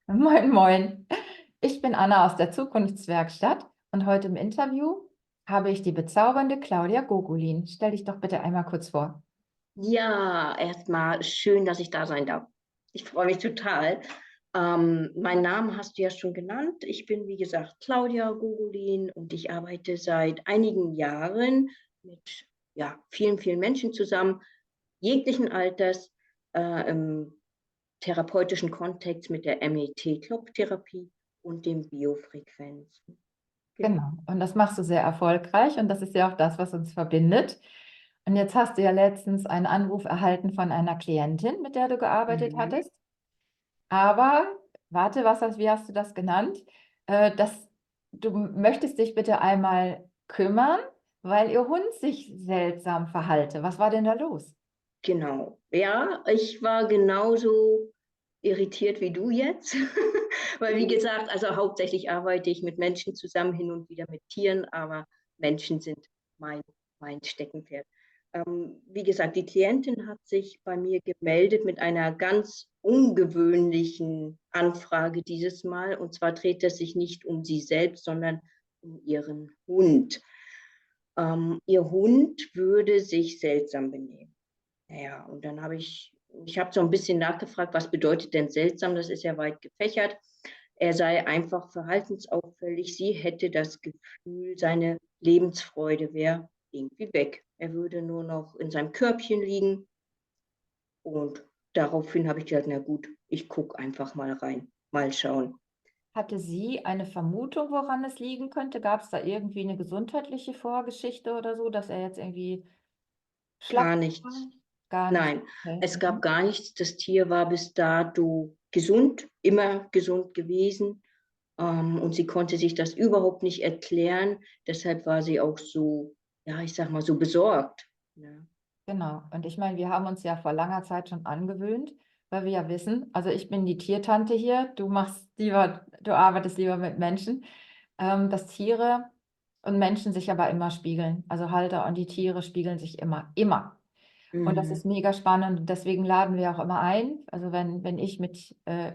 Moin, moin. Ich bin Anna aus der Zukunftswerkstatt und heute im Interview habe ich die bezaubernde Claudia Gogolin. Stell dich doch bitte einmal kurz vor. Ja, erstmal schön, dass ich da sein darf. Ich freue mich total. Meinen Namen hast du ja schon genannt. Ich bin, wie gesagt, Claudia Gogolin und ich arbeite seit einigen Jahren mit vielen, vielen Menschen zusammen, jeglichen Alters, im therapeutischen Kontext mit der MET-Klopftherapie und den Biofrequenzen. Genau. Genau. Und das machst du sehr erfolgreich und das ist ja auch das, was uns verbindet. Und jetzt hast du ja letztens einen Anruf erhalten von einer Klientin, mit der du gearbeitet Mhm. hattest. Aber warte, wie hast du das genannt? Du möchtest dich bitte einmal kümmern, weil ihr Hund sich seltsam verhalte. Was war denn da los? Genau. Ja, ich war genauso irritiert wie du jetzt. Weil, wie gesagt, also hauptsächlich arbeite ich mit Menschen zusammen, hin und wieder mit Tieren, aber Menschen sind mein, mein Steckenpferd. Wie gesagt, die Klientin hat sich bei mir gemeldet mit einer ganz ungewöhnlichen Anfrage dieses Mal. Und zwar dreht es sich nicht um sie selbst, sondern um ihren Hund. Ihr Hund würde sich seltsam benehmen. Ja, und dann ich habe so ein bisschen nachgefragt, was bedeutet denn seltsam? Das ist ja weit gefächert. Er sei einfach verhaltensauffällig. Sie hätte das Gefühl, seine Lebensfreude wäre irgendwie weg. Er würde nur noch in seinem Körbchen liegen. Und daraufhin habe ich gedacht, na gut, ich gucke einfach mal rein, mal schauen. Hatte sie eine Vermutung, woran es liegen könnte? Gab es da irgendwie eine gesundheitliche Vorgeschichte oder so, dass er jetzt irgendwie schlapp Gar war? nichts. Gar nicht. Nein, Okay. es gab Mhm. gar nichts. Das Tier war bis dato gesund, immer gesund gewesen. Und sie konnte sich das überhaupt nicht erklären. Deshalb war sie auch so, ja, ich sag mal, so besorgt. Ja. Genau. Und ich meine, wir haben uns ja vor langer Zeit schon angewöhnt, weil wir ja wissen, also ich bin die Tiertante hier, du arbeitest lieber mit Menschen, dass Tiere und Menschen sich aber immer spiegeln. Also Halter und die Tiere spiegeln sich immer, immer. Und das ist Mhm. mega spannend. Und deswegen laden wir auch immer ein. Also wenn ich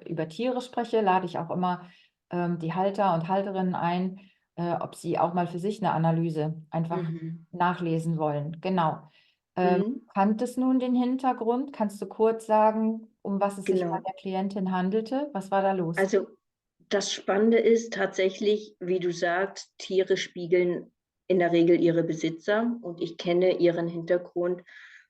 über Tiere spreche, lade ich auch immer die Halter und Halterinnen ein, ob sie auch mal für sich eine Analyse einfach Mhm. nachlesen wollen. Genau. Mhm. Kanntest nun den Hintergrund? Kannst du kurz sagen, um was es sich bei Genau. der Klientin handelte? Was war da los? Also das Spannende ist tatsächlich, wie du sagst, Tiere spiegeln in der Regel ihre Besitzer und ich kenne ihren Hintergrund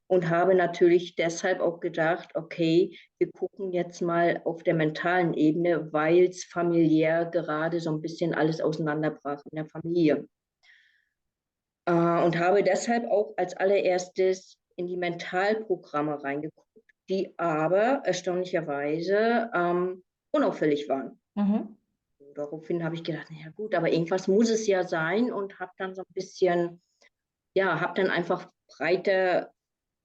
und habe natürlich deshalb auch gedacht, okay, wir gucken jetzt mal auf der mentalen Ebene, weil es familiär gerade so ein bisschen alles auseinanderbrach in der Familie. Und habe deshalb auch als allererstes in die Mentalprogramme reingeguckt, die aber erstaunlicherweise unauffällig waren. Mhm. Daraufhin habe ich gedacht, naja gut, aber irgendwas muss es ja sein und habe dann so ein bisschen, ja, habe dann einfach breiter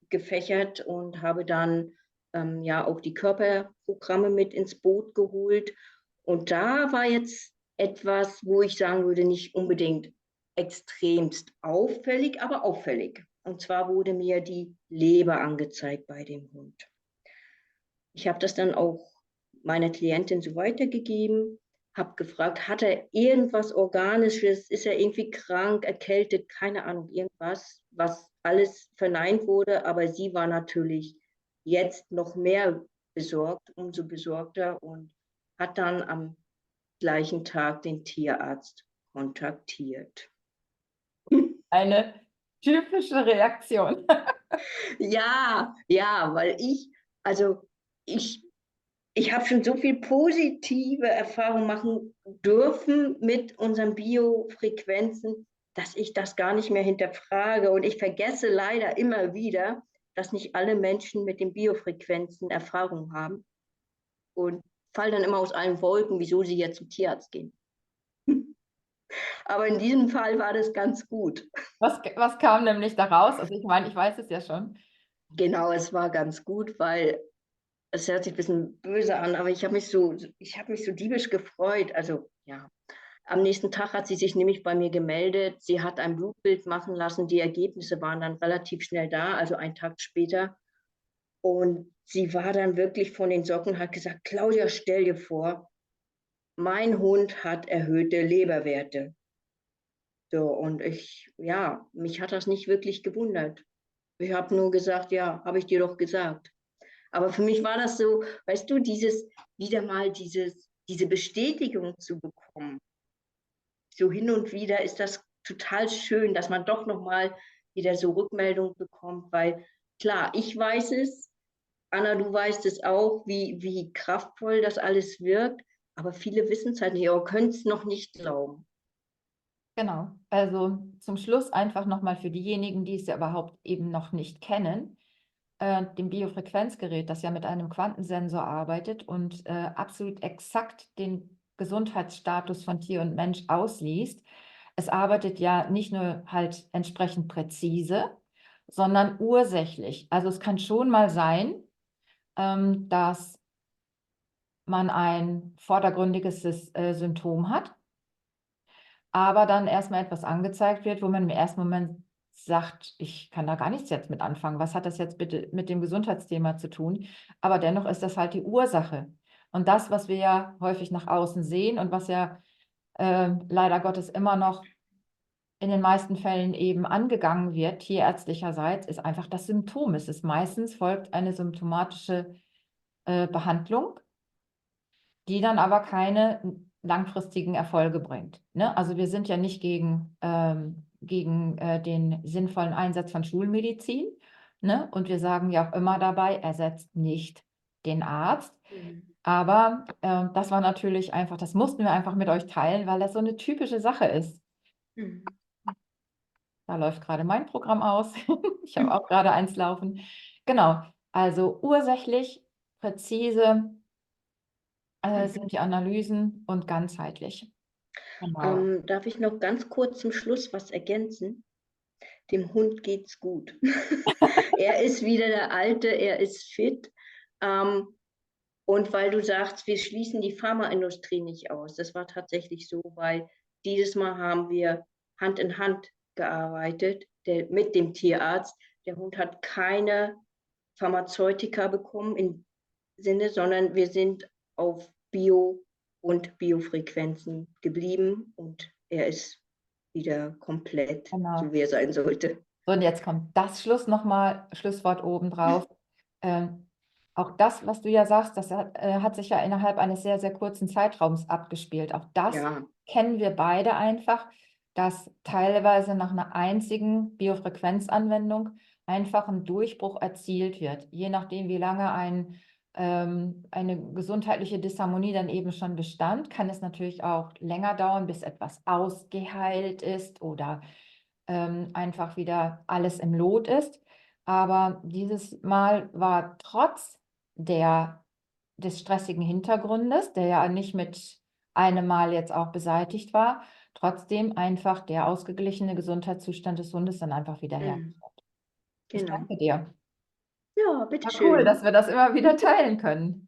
gefächert und habe dann ja auch die Körperprogramme mit ins Boot geholt. Und da war jetzt etwas, wo ich sagen würde, nicht unbedingt extremst auffällig, aber auffällig. Und zwar wurde mir die Leber angezeigt bei dem Hund. Ich habe das dann auch meiner Klientin so weitergegeben, habe gefragt, hat er irgendwas Organisches, ist er irgendwie krank, erkältet, keine Ahnung, irgendwas, was alles verneint wurde. Aber sie war natürlich jetzt noch mehr besorgt, umso besorgter und hat dann am gleichen Tag den Tierarzt kontaktiert. Eine typische Reaktion. Ja, ja, weil also ich ich habe schon so viel positive Erfahrungen machen dürfen mit unseren Biofrequenzen, dass ich das gar nicht mehr hinterfrage. Und ich vergesse leider immer wieder, dass nicht alle Menschen mit den Biofrequenzen Erfahrung haben und fall dann immer aus allen Wolken, wieso sie jetzt zum Tierarzt gehen. Aber in diesem Fall war das ganz gut. Was kam nämlich da raus? Also ich meine, ich weiß es ja schon. Genau, es war ganz gut, weil es hört sich ein bisschen böse an, aber ich habe mich so diebisch gefreut. Also ja, am nächsten Tag hat sie sich nämlich bei mir gemeldet. Sie hat ein Blutbild machen lassen. Die Ergebnisse waren dann relativ schnell da, also einen Tag später. Und sie war dann wirklich von den Socken, hat gesagt, Claudia, stell dir vor, mein Hund hat erhöhte Leberwerte. So, und mich hat das nicht wirklich gewundert. Ich habe nur gesagt, ja, habe ich dir doch gesagt. Aber für mich war das so, weißt du, wieder mal diese Bestätigung zu bekommen. So hin und wieder ist das total schön, dass man doch noch mal wieder so Rückmeldung bekommt, weil klar, ich weiß es, Anna, du weißt es auch, wie kraftvoll das alles wirkt, aber viele wissen es halt nicht oder können es noch nicht glauben. Genau. Also zum Schluss einfach nochmal für diejenigen, die es ja überhaupt eben noch nicht kennen, dem Biofrequenzgerät, das ja mit einem Quantensensor arbeitet und absolut exakt den Gesundheitsstatus von Tier und Mensch ausliest. Es arbeitet ja nicht nur halt entsprechend präzise, sondern ursächlich. Also es kann schon mal sein, dass man ein vordergründiges Symptom hat, aber dann erstmal etwas angezeigt wird, wo man im ersten Moment sagt, ich kann da gar nichts jetzt mit anfangen. Was hat das jetzt bitte mit dem Gesundheitsthema zu tun? Aber dennoch ist das halt die Ursache. Und das, was wir ja häufig nach außen sehen und was ja leider Gottes immer noch in den meisten Fällen eben angegangen wird, tierärztlicherseits, ist einfach das Symptom. Es ist meistens folgt eine symptomatische Behandlung, die dann aber keine langfristigen Erfolge bringt. Ne? Also wir sind ja nicht gegen den sinnvollen Einsatz von Schulmedizin. Ne? Und wir sagen ja auch immer dabei, ersetzt nicht den Arzt. Aber das war natürlich einfach, das mussten wir einfach mit euch teilen, weil das so eine typische Sache ist. Da läuft gerade mein Programm aus. Ich habe auch gerade eins laufen. Genau, also ursächlich, präzise sind die Analysen und ganzheitlich. Genau. Darf ich noch ganz kurz zum Schluss was ergänzen? Dem Hund geht's gut. Er ist wieder der Alte, er ist fit. Und weil du sagst, wir schließen die Pharmaindustrie nicht aus, das war tatsächlich so, weil dieses Mal haben wir Hand in Hand gearbeitet mit dem Tierarzt. Der Hund hat keine Pharmazeutika bekommen im Sinne, sondern wir sind auf Bio und Biofrequenzen geblieben und er ist wieder komplett, Genau. so wie er sein sollte. So, und jetzt kommt das Schlusswort obendrauf. Ähm, auch das, was du ja sagst, das hat sich ja innerhalb eines sehr, sehr kurzen Zeitraums abgespielt. Auch das Ja. kennen wir beide einfach, dass teilweise nach einer einzigen Biofrequenzanwendung einfach ein Durchbruch erzielt wird. Je nachdem, wie lange eine gesundheitliche Disharmonie dann eben schon bestand, kann es natürlich auch länger dauern, bis etwas ausgeheilt ist oder einfach wieder alles im Lot ist. Aber dieses Mal war trotz des stressigen Hintergrundes, der ja nicht mit einem Mal jetzt auch beseitigt war, trotzdem einfach der ausgeglichene Gesundheitszustand des Hundes dann einfach wieder hergestellt. Ich Genau. danke dir. Ja, War cool, dass bitteschön. wir das immer wieder teilen können.